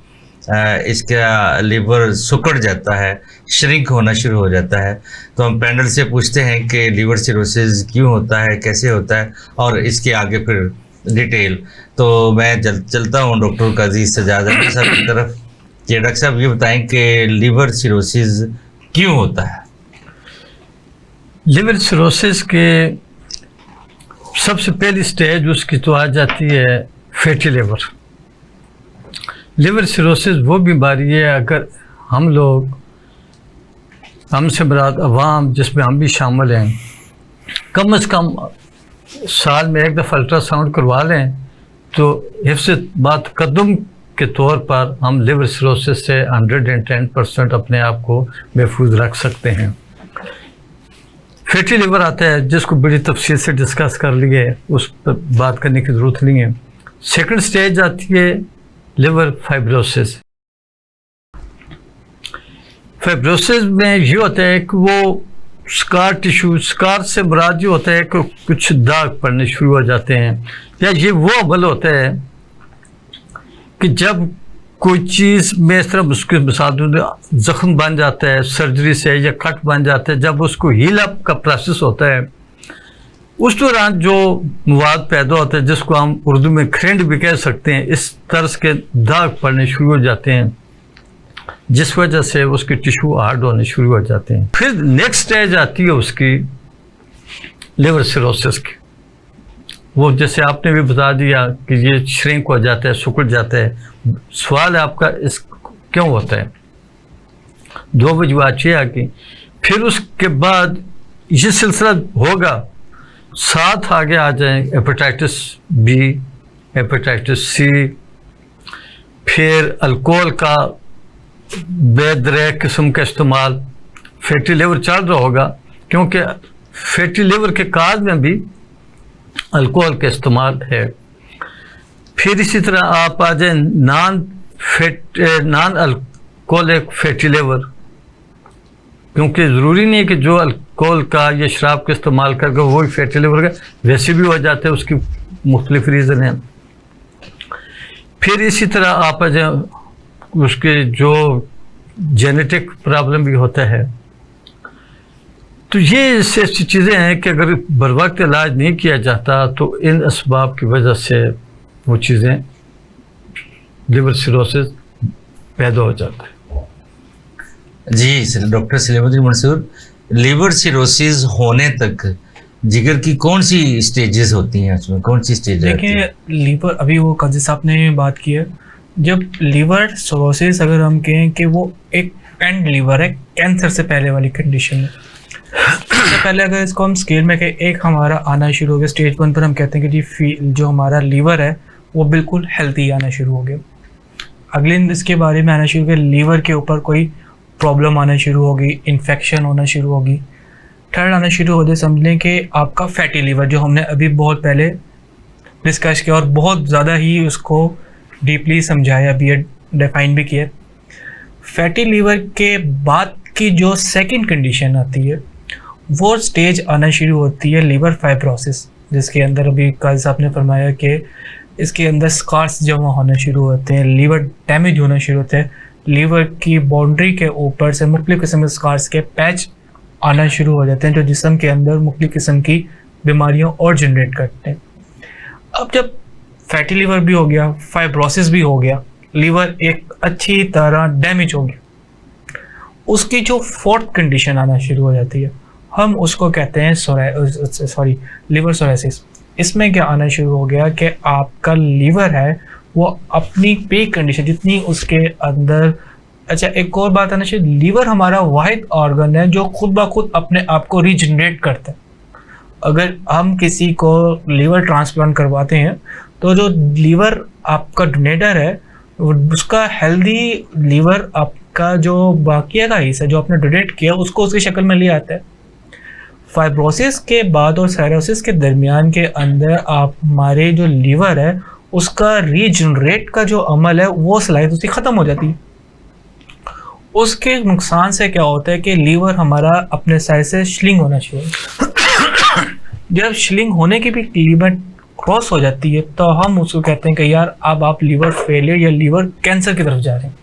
इसका लीवर सिकुड़ जाता है, श्रिंक होना शुरू हो जाता है। तो हम पैनल से पूछते हैं कि लीवर सिरोसिस क्यों होता है, कैसे होता है और इसके आगे फिर डिटेल। तो मैं चलता हूँ डॉक्टर काजी सजाद अहमद साहब की तरफ कि डॉक्टर साहब ये बताएं कि लीवर सिरोसिस क्यों होता है। लिवर सिरोसिस के सबसे पहली स्टेज उसकी तो आ जाती है फैटी लीवर। लिवर सिरोसिस वो बीमारी है, अगर हम लोग, हमसे मुराद अवाम जिसमें हम भी शामिल हैं, कम से कम साल में एक दफ़ा अल्ट्रासाउंड करवा लें तो हिफ्ज़ बात कदम के तौर पर हम लिवर सिरोसिस से 110% अपने आप को महफूज रख सकते हैं। फैटी लीवर आता है जिसको बड़ी तफसील से डिस्कस कर लिए, उस पर बात करने की ज़रूरत नहीं है। सेकंड स्टेज आती है लिवर फाइब्रोसिस। फाइब्रोसिस में ये होता है कि वो स्कार टिश्यू, स्कार से मुराद ये होता है कि कुछ दाग पड़ने शुरू हो जाते हैं, या ये वो अमल होता है कि जब कोई चीज़ में इस तरह उसके मिसाल ज़ख्म बन जाता है सर्जरी से या कट बन जाता है, जब उसको हील अप का प्रोसेस होता है उस दौरान जो मवाद पैदा होता है जिसको हम उर्दू में खरेंड भी कह सकते हैं, इस तरह के दाग पड़ने शुरू हो जाते हैं जिस वजह से उसके टिश्यू हार्ड होने शुरू हो जाते हैं। फिर नेक्स्ट स्टेज आती है उसकी लिवर सिरोसिस की। वो जैसे आपने भी बता दिया कि ये श्रिंक हो जाता है, सिकुड़ जाता है। सवाल है आपका इस क्यों होता है? दो वजूहात ये आगे, फिर उसके बाद ये सिलसिला होगा, साथ आगे आ जाए हेपेटाइटिस बी, हेपेटाइटिस सी, फिर अल्कोहल का बेदरे किस्म का इस्तेमाल, फैटी लीवर चल रहा होगा क्योंकि फैटी लीवर के काज में भी अल्कोहल का इस्तेमाल है। फिर इसी तरह आप आ जाए नॉन अल्कोहलिक फैटी लिवर, क्योंकि ज़रूरी नहीं है कि जो अल्कोहल का या शराब का इस्तेमाल करके वही फैटी लिवर का, वैसे भी हो जाते हैं, उसकी मुख्तलिफ रीज़न हैं। फिर इसी तरह आप आ जाए उसके जो जेनेटिक प्रॉब्लम भी होता है। तो ये ऐसी चीज़ें हैं कि अगर बर वक्त इलाज नहीं किया जाता तो इन असबाब की वजह से वो चीज़ें लिवर सिरोसिस पैदा हो जाता है। जी doctor Salimuddin Mansoor, liver cirrhosis होने तक जिगर की कौन सी स्टेजेस होती हैं, उसमें कौन सी स्टेज? देखिए लीवर, अभी वो काजी साहब ने बात की है, जब लिवर सिरोसिस अगर हम कहें कि वो एक एंड लिवर है, कैंसर से पहले वाली कंडीशन है। सबसे पहले अगर इसको हम स्केल में कहें, एक हमारा आना शुरू हो गया स्टेज 1 पर, हम कहते हैं कि जी जो हमारा लीवर है वो बिल्कुल हेल्थी आना शुरू हो गया। अगले इसके बारे में आना शुरू हो गया, लीवर के ऊपर कोई प्रॉब्लम आना शुरू होगी, इन्फेक्शन होना शुरू होगी। थर्ड आना शुरू हो जाए, समझ लें कि आपका फैटी लीवर, जो हमने अभी बहुत पहले डिस्कस किया और बहुत ज़्यादा ही उसको डीपली समझाया भी है, डिफाइन भी किया। फैटी लीवर के बाद की जो सेकंड कंडीशन आती है वो स्टेज आना शुरू होती है लीवर फाइब्रोसिस, जिसके अंदर अभी काजी साहब ने फरमाया कि इसके अंदर स्कार्स जमा होना शुरू होते हैं, लीवर डैमेज होना शुरू होता है, लीवर की बाउंड्री के ऊपर से मुख्तलिफ किस्म के स्कार्स के पैच आना शुरू हो जाते हैं, जो जिस्म के अंदर मुख्तलिफ किस्म की बीमारियां और जनरेट करते हैं। अब जब फैटी लीवर भी हो गया, फाइब्रोसिस भी हो गया, लीवर एक अच्छी तरह डैमेज हो गया, उसकी जो फोर्थ कंडीशन आना शुरू हो जाती है, हम उसको कहते हैं लिवर सोरासिस। इसमें क्या आना शुरू हो गया कि आपका लीवर है वो अपनी पीक कंडीशन जितनी उसके अंदर, अच्छा एक और बात आना चाहिए, लीवर हमारा वाहिद ऑर्गन है जो खुद ब खुद अपने आप को रीजनरेट करता है। अगर हम किसी को लीवर ट्रांसप्लांट करवाते हैं तो जो लीवर आपका डोनेटर है उसका हेल्दी लीवर आपका जो बाकिया का हिस्सा जो आपने डोनेट किया उसको उसकी शक्ल में ले आता है। फाइब्रोसिस के बाद और साइरोसिस के दरमियान के अंदर आप हमारे जो लीवर है उसका रीजनरेट का जो अमल है वो सलाहियत उसकी ख़त्म हो जाती है। उसके नुकसान से क्या होता है कि लीवर हमारा अपने साइज से श्लिंग होना चाहिए। जब श्लिंग होने की भी लिमिट क्रॉस हो जाती है तो हम उसको कहते हैं कि यार अब आप लीवर फेलियर या लीवर कैंसर की तरफ जा रहे हैं।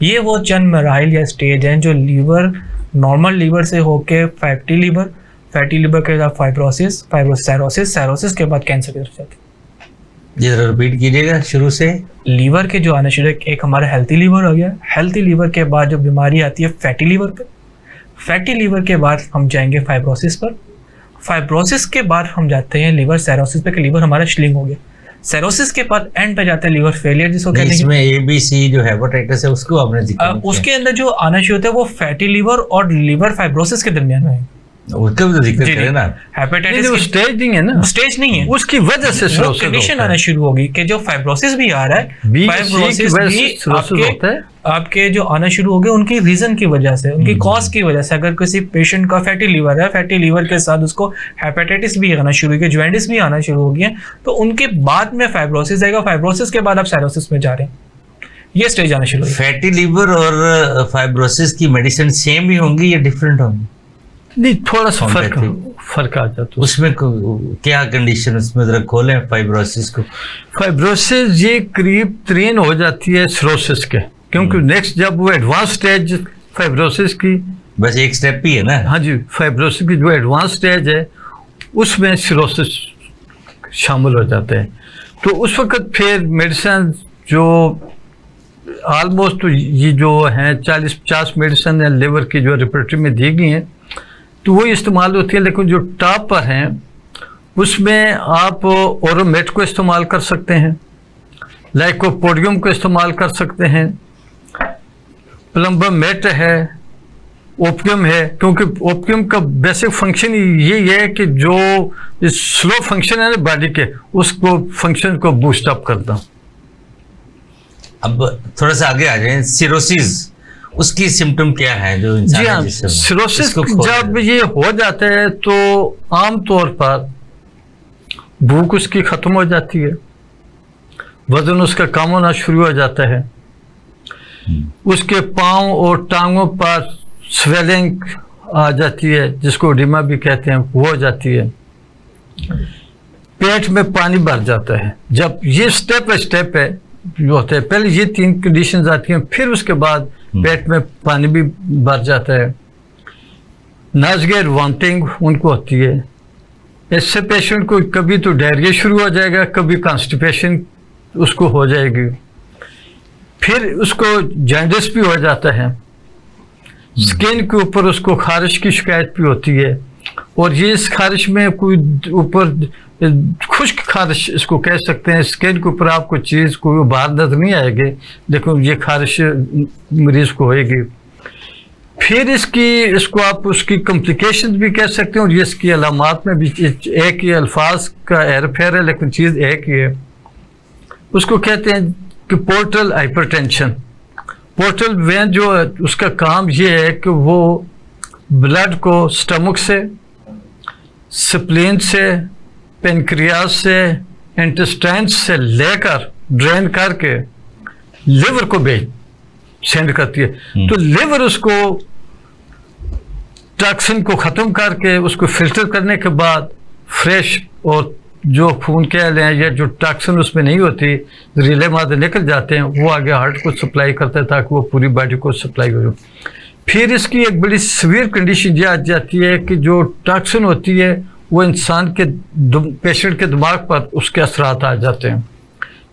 ये वो चंद मराइल या स्टेज हैं जो लीवर नॉर्मल लीवर से होके फैटी लीवर के बाद फाइब्रोसिस, साइरोसिस के बाद कैंसर की तरफ जाती है। जी जरा रिपीट कीजिएगा शुरू से। लीवर के जो आना शुरू, एक हमारा हेल्थी लीवर हो गया, हेल्थी लीवर के बाद जो बीमारी आती है फैटी लीवर पे, फैटी लीवर के बाद हम जाएंगे फाइब्रोसिस पर, फाइब्रोसिस के बाद हम जाते हैं लीवर साइरोसिस पे कि लीवर हमारा श्लिंग हो गया, साइरोसिस के बाद एंड पे जाते हैं लीवर फेलियर जिसको कहते हैं। इसमें ABC जो हेपेटाइटिस है उसको आपने जिक्र किया। उसके अंदर जो आना शुरू होता है वो फैटी लीवर और लीवर फाइब्रोसिस के दरमियान में है। उसका भी तो जिक्र करें ना। हेपेटाइटिस वो स्टेज नहीं है ना, स्टेज नहीं है, उसकी वजह से कंडीशन आना शुरू होगी कि जो फाइब्रोसिस भी आ रहा है, फाइब्रोसिस भी आपके जो आना शुरू हो गए उनकी रीजन की वजह से, उनकी कॉज की वजह से। अगर किसी पेशेंट का फैटी लीवर है, फैटी लीवर के साथ उसको हेपेटाइटिस भी आना शुरू हो गया, जॉइंटिस भी आना शुरू हो गया, तो उनके बाद में फाइब्रोसिस आएगा, फाइब्रोसिस के बाद आप साइरोसिस में जा रहे हैं, ये स्टेज आना शुरू हो। फैटी लीवर और फाइब्रोसिस की मेडिसिन सेम ही होंगी या डिफरेंट होंगी? नहीं, थोड़ा सा फर्क आ जाता है। उसमें क्या कंडीशन, उसमें जरा खोलें फाइब्रोसिस को। फाइब्रोसिस ये करीब 3 हो जाती है सिरोसिस के, क्योंकि नेक्स्ट जब वो एडवांस स्टेज फाइब्रोसिस की, बस एक स्टेप ही है ना। हाँ जी, फाइब्रोसिस की जो एडवांस स्टेज है उसमें सिरोसिस शामिल हो जाते हैं। तो उस वक्त फिर मेडिसिन जो ऑलमोस्ट ये जो हैं 40-50 मेडिसिन है लिवर की जो रेपर्टरी में दी गई हैं तो वही इस्तेमाल होती है, लेकिन जो टॉप पर हैं उसमें आप ओरोमेट को इस्तेमाल कर सकते हैं, लाइकोपोडियम को इस्तेमाल कर सकते हैं, प्लम्बामेट है, ओपियम है, क्योंकि ओपियम का बेसिक फंक्शन यही है कि जो स्लो फंक्शन है ना बॉडी के उसको फंक्शन को बूस्ट अप करता। अब थोड़ा सा आगे आ जाए, सिरोसिस उसकी सिम्टम क्या है जो इंसान जी हाँ, सिरोसिस जब ये हो जाता है तो आम तौर पर भूख उसकी ख़त्म हो जाती है, वजन उसका कम होना शुरू हो जाता है, उसके पाँव और टांगों पर स्वेलिंग आ जाती है जिसको एडिमा भी कहते हैं, वो हो जाती है, पेट में पानी भर जाता है। जब ये स्टेप बाय स्टेप है जो होता है, पहले ये 3 कंडीशंस आती हैं, फिर उसके बाद पेट में पानी भी भर जाता है, नाज़गेर वॉमिटिंग उनको होती है। इससे पेशेंट को कभी तो डायरिया शुरू हो जाएगा, कभी कॉन्स्टिपेशन उसको हो जाएगी, फिर उसको जॉन्डिस भी हो जाता है, स्किन के ऊपर उसको खारिश की शिकायत भी होती है, और ये इस खारिश में कोई ऊपर खुश्क खारिश इसको कह सकते हैं, स्किन के ऊपर आपको चीज़ कोई बाहर नजर नहीं आएगी, लेकिन ये खारिश मरीज को होएगी। फिर इसको आप उसकी कॉम्प्लिकेशंस भी कह सकते हैं, और ये इसकी अलामात में भी एक ही अल्फाज का हेर फेर है, लेकिन चीज़ एक ही है। उसको कहते हैं कि पोर्टल हाइपरटेंशन। पोर्टल वेन जो है उसका काम ये है कि वो ब्लड को स्टमक से, स्प्लीन से, पेनक्रियाज से, इंटेस्टाइन से लेकर ड्रेन करके लिवर को सेंड करती है। तो लिवर उसको टॉक्सिन को ख़त्म करके उसको फिल्टर करने के बाद फ्रेश और जो खून कह लें या जो टॉक्सिन उसमें नहीं होती, जहरीले मादे निकल जाते हैं, वो आगे हार्ट को सप्लाई करता है ताकि वो पूरी बॉडी को सप्लाई हो। फिर इसकी एक बड़ी सीवियर कंडीशन ये आ जाती है कि जो टॉक्सिन होती है वो इंसान के पेशेंट के दिमाग पर उसके असरात आ जाते हैं,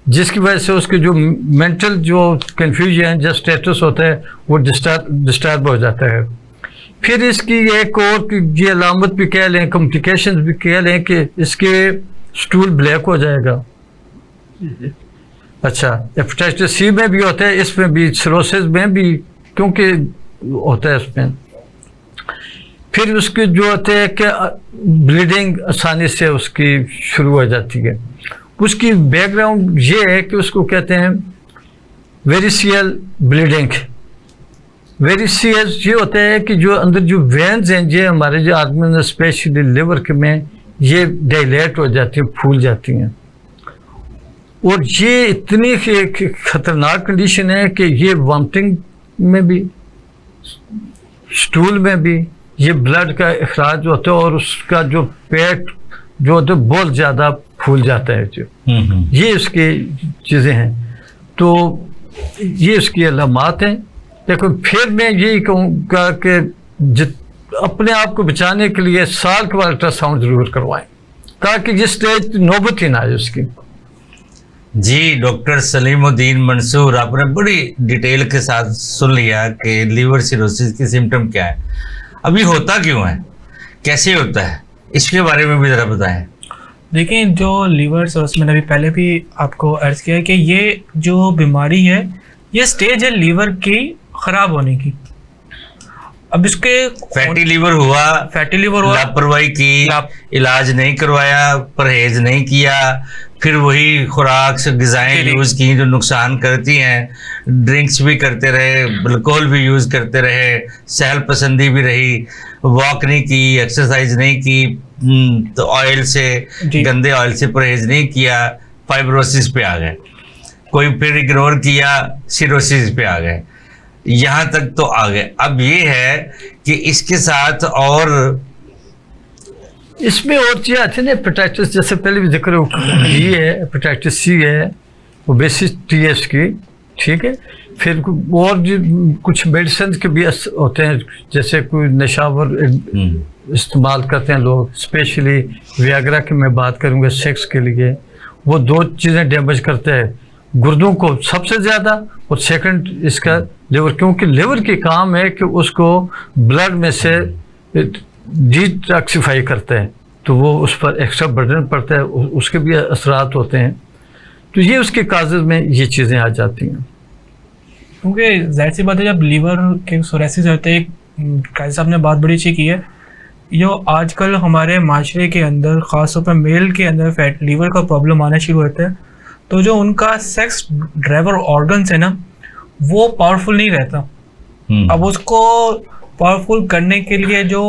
जिसकी वजह से उसके जो मेंटल जो कन्फ्यूजन जो स्टेटस होता है वो डिस्टर्ब हो जाता है। फिर इसकी एक और ये अलामत भी कह लें, कॉम्प्लिकेशंस भी कह लें कि इसके स्टूल ब्लैक हो जाएगा। अच्छा, हेपेटाइटिस सी में भी होता है, इसमें भी, सिरोसिस में भी क्योंकि होता है इसमें। फिर उसके जो होते हैं कि ब्लीडिंग आसानी से उसकी शुरू हो जाती है। उसकी बैकग्राउंड ये है कि उसको कहते हैं वेरिसियल ब्लीडिंग। वेरिसियल ये होता है कि जो अंदर जो वेन्स हैं ये हमारे जो आदमी में स्पेशली लिवर के में ये डायलेट हो जाती हैं, फूल जाती हैं, और ये इतनी खतरनाक कंडीशन है कि ये वॉमिटिंग में भी, स्टूल में भी ये ब्लड का अखराज होता है, और उसका जो पेट जो होता है बहुत ज़्यादा फूल जाता है। जो ये इसकी चीज़ें हैं, तो ये इसकी अलामात हैं। लेकिन फिर मैं यही कहूँगा कि अपने आप को बचाने के लिए साल के बाद अल्ट्रासाउंड ज़रूर करवाएं ताकि ये स्टेज नौबत ही ना आए उसकी। जी, डॉक्टर सलीमुद्दीन मंसूर, आपने बड़ी डिटेल के साथ सुन लिया कि लीवर सिरोसिस की सिम्टम क्या है, अभी होता क्यों है, कैसे होता है, इसके बारे में भी ज़रा बताएं। देखिए, जो लीवर सिरोसिस मैंने अभी पहले भी आपको अर्ज किया है कि ये जो बीमारी है ये स्टेज है लीवर की ख़राब होने की। अब इसके फैटी लीवर हुआ, लापरवाही की, इलाज नहीं करवाया, परहेज नहीं किया, फिर वही खुराक से ग़िज़ाएं यूज़ की जो नुकसान करती हैं, ड्रिंक्स भी करते रहे, अल्कोहल भी यूज़ करते रहे, सहल पसंदी भी रही, वॉक नहीं की, एक्सरसाइज नहीं की, तो ऑयल से, गंदे ऑयल से परहेज नहीं किया, फाइब्रोसिस पे आ गए, कोई फिर इग्नोर किया, सिरोसिस पे आ गए, यहाँ तक तो आ गए। अब ये है कि इसके साथ और इसमें और चीज़ आती है ना, हेपेटाइटिस जैसे पहले भी जिक्र ये है, हेपेटाइटिस सी है, ओबेसिटी है इसकी, ठीक है। फिर और कुछ मेडिसिन के भी होते हैं, जैसे कोई नशावर इस्तेमाल करते हैं लोग, स्पेशली वियाग्रा की मैं बात करूँगा सेक्स के लिए, वो 2 चीज़ें डैमेज करते हैं, गुर्दों को सबसे ज़्यादा, और सेकंड इसका लिवर, क्योंकि लिवर की काम है कि उसको ब्लड में से डिटॉक्सिफाई करता है, तो वो उस पर एक्स्ट्रा बर्डन पड़ता है, उसके भी असरात होते हैं, तो ये उसके काजेज़ में ये चीज़ें आ जाती हैं। क्योंकि जाहिर सी बात है जब लीवर के सोरेसिस होते हैं, काजी साहब ने बात बड़ी अच्छी की है, जो आजकल हमारे माशरे के अंदर ख़ासतौर पर मेल के अंदर फैट लीवर का प्रॉब्लम आना शुरू होता है, तो जो उनका सेक्स ड्राइवर ऑर्गन्स है ना, वो पावरफुल नहीं रहता। अब उसको पावरफुल करने के लिए जो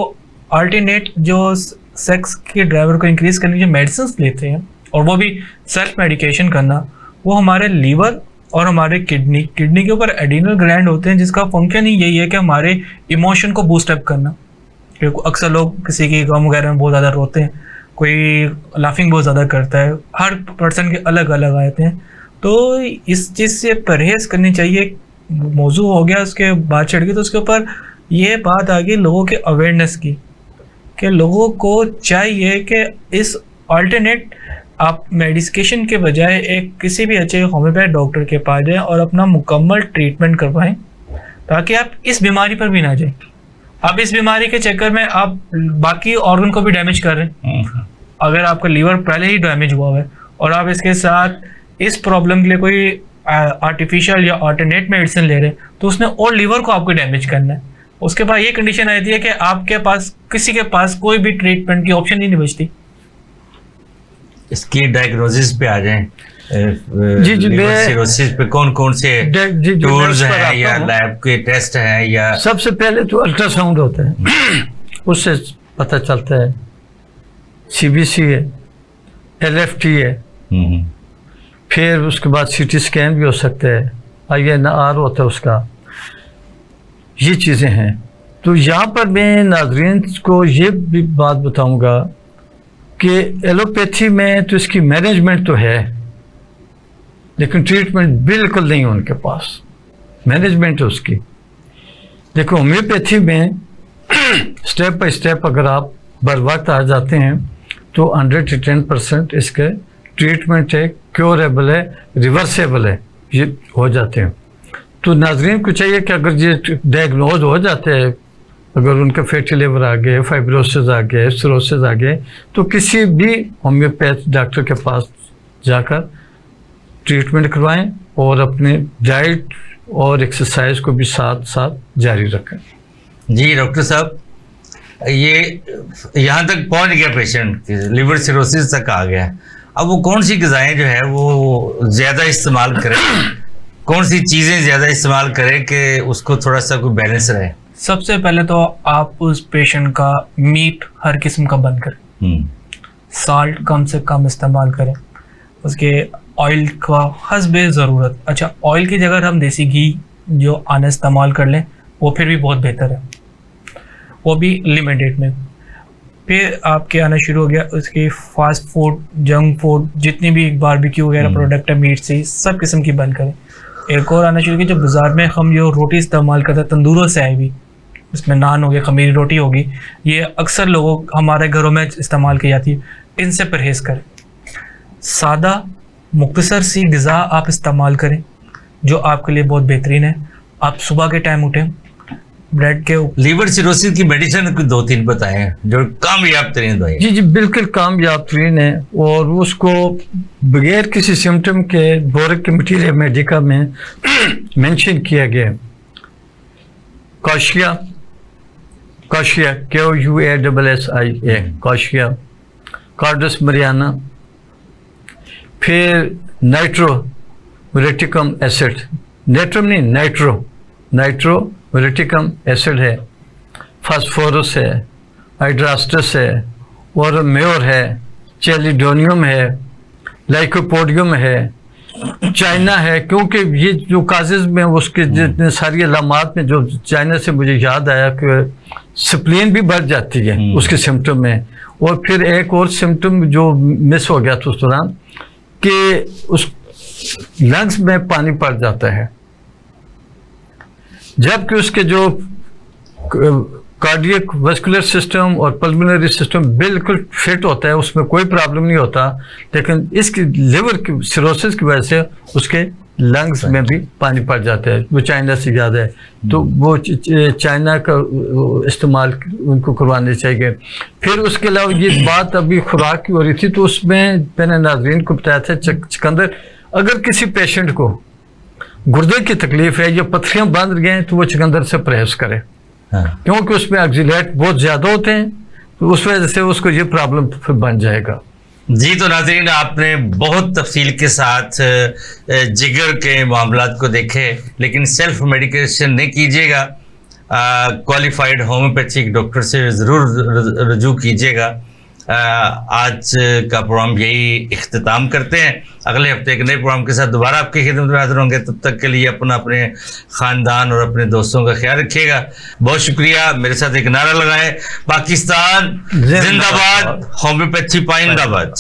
अल्टरनेट जो सेक्स के ड्राइवर को इंक्रीज करने की जो मेडिसिन लेते हैं, और वो भी सेल्फ मेडिकेशन करना, वो हमारे लीवर और हमारे किडनी के ऊपर एडिनल ग्लैंड होते हैं, जिसका फंक्शन ही यही है कि हमारे इमोशन को बूस्ट अप करना। क्योंकि अक्सर लोग किसी की गम वगैरह में बहुत ज़्यादा रोते हैं, कोई लाफिंग बहुत ज़्यादा करता है, हर पर्सन के अलग अलग आते हैं। तो इस चीज़ से परहेज़ करनी चाहिए। मौजू हो गया, उसके बाद चढ़ गई, तो उसके ऊपर ये बात आ गई लोगों के अवेयरनेस की, कि लोगों को चाहिए कि इस अल्टरनेट आप मेडिकेशन के बजाय एक किसी भी अच्छे होम्योपैथ डॉक्टर के पास जाएं और अपना मुकम्मल ट्रीटमेंट करवाएं, ताकि आप इस बीमारी पर भी ना जाएं। आप इस बीमारी के चक्कर में आप बाकी ऑर्गन को भी डैमेज कर रहे हैं। अगर आपका लीवर पहले ही डैमेज हुआ है और आप इसके साथ इस प्रॉब्लम के लिए कोई आर्टिफिशियल या अल्टरनेट मेडिसिन ले रहे हैं, तो उसने और लीवर को आपको डैमेज करना है। उसके बाद ये कंडीशन आती है कि आपके पास किसी के पास कोई भी ट्रीटमेंट की ऑप्शन ही नहीं बचती। इसकी डायग्नोसिस पे आ जाएं। जी जी, लिवर सिरोसिस पे कौन कौन से टूल्स हैं या लैब के टेस्ट हैं? या सबसे पहले तो अल्ट्रासाउंड होता है, उससे पता चलता है। CBC है, LFT है, फिर उसके बाद CT स्कैन भी हो सकता है, INR होता है उसका। ये चीज़ें हैं। तो यहाँ पर मैं नाज़रीन को ये भी बात बताऊंगा कि एलोपैथी में तो इसकी मैनेजमेंट तो है, लेकिन ट्रीटमेंट बिल्कुल नहीं है उनके पास। मैनेजमेंट है उसकी। देखो होम्योपैथी में स्टेप बाय स्टेप अगर आप बर वक्त आ जाते हैं तो 110% इसके ट्रीटमेंट है, क्योरेबल है, रिवर्सेबल है, ये हो जाते हैं। तो नाजरीन को चाहिए कि अगर ये डायग्नोज हो जाते हैं, अगर उनका फैटी लिवर आ गए, फाइब्रोसिस आ गए, सिरोसिस आ गए, तो किसी भी होम्योपैथ डॉक्टर के पास जाकर ट्रीटमेंट करवाएं और अपने डाइट और एक्सरसाइज को भी साथ साथ जारी रखें। जी डॉक्टर साहब, ये यहाँ तक पहुँच गया पेशेंट, लिवर सिरोसिस तक आ गया, अब वो कौन सी ग़िज़ाएँ जो है वो ज़्यादा इस्तेमाल करें, कौन सी चीज़ें ज़्यादा इस्तेमाल करें कि उसको थोड़ा सा कोई बैलेंस रहे? सबसे पहले तो आप उस पेशेंट का मीट हर किस्म का बंद करें, साल्ट कम से कम इस्तेमाल करें, उसके ऑयल का हस्बे ज़रूरत। अच्छा, ऑयल की जगह हम देसी घी जो आना इस्तेमाल कर लें वो फिर भी बहुत बेहतर है, वो भी लिमिटेड में। फिर आपके आना शुरू हो गया उसकी फास्ट फूड, जंक फूड, जितनी भी बारबेक्यू वगैरह प्रोडक्ट है मीट से, सब किस्म की बंद करें। एक और आना शुरू की, जो बाज़ार में हम जो रोटी इस्तेमाल करते हैं तंदूरों से आई हुई, इसमें नान हो गया, खमीरी रोटी होगी, ये अक्सर लोगों हमारे घरों में इस्तेमाल की जाती है, इनसे परहेज़ करें। सादा मुख्तसर सी ग़िज़ा आप इस्तेमाल करें जो आपके लिए बहुत बेहतरीन है। आप सुबह के टाइम उठें, ब्रेड के लीवर सिरोसिस की मेडिसिन को 2-3 बताएं जो कामयाब तरीन दवाई। जी जी बिल्कुल कामयाब तरीन है, और उसको बगैर किसी सिम्टम के बोरिक के मटीरियल मेडिका में मेंशन किया गया। काशिया, काशिया KUASSIA, काशिया, कार्डस मरियाना, फिर नाइट्रोरेटिकम एसिड, नेट्रम नहीं नाइट्रोरेटिकम एसिड है, फास्फोरस है, हाइड्रास्टस है, और म्योर है, चेलिडोनियम है, लाइकोपोडियम है, चाइना है। क्योंकि ये जो काजेज में उसके जितने सारी अलामात में, जो चाइना से मुझे याद आया कि स्प्लीन भी बढ़ जाती है उसके सिम्टम में। और फिर एक और सिम्टम जो मिस हो गया था उस दौरान कि उस लंग्स में पानी पड़ जाता है, जबकि उसके जो कार्डियक वेस्कुलर सिस्टम और पल्मोनरी सिस्टम बिल्कुल फिट होता है, उसमें कोई प्रॉब्लम नहीं होता, लेकिन इसकी लिवर की सिरोसिस की वजह से उसके लंग्स में भी पानी पड़ जाता है। वो चाइना से ज़्यादा है, तो वो चाइना का इस्तेमाल उनको करवाने चाहिए। फिर उसके अलावा ये बात अभी खुराक की हो रही थी, तो उसमें मैंने नाज़रीन को बताया था चुकंदर, अगर किसी पेशेंट को गुर्दे की तकलीफ है या पथरियाँ बंद गए तो वो चुकंदर से परहेज़ करे, क्योंकि उसमें ऑक्सीलेट बहुत ज़्यादा होते हैं, तो उस वजह से उसको ये प्रॉब्लम फिर बन जाएगा। जी, तो नाज़रीन आपने बहुत तफसील के साथ जिगर के मामलात को देखे, लेकिन सेल्फ मेडिकेशन नहीं कीजिएगा, क्वालिफाइड होम्योपैथिक डॉक्टर से ज़रूर रजू कीजिएगा। आज का प्रोग्राम यही इख्तिताम करते हैं। अगले हफ्ते एक नए प्रोग्राम के साथ दोबारा आपकी खिदमत में हाजिर होंगे। तब तक के लिए अपना, अपने ख़ानदान और अपने दोस्तों का ख्याल रखिएगा। बहुत शुक्रिया। मेरे साथ एक नारा लगाएं, पाकिस्तान जिंदाबाद, होम्योपैथी पाइंदाबाद।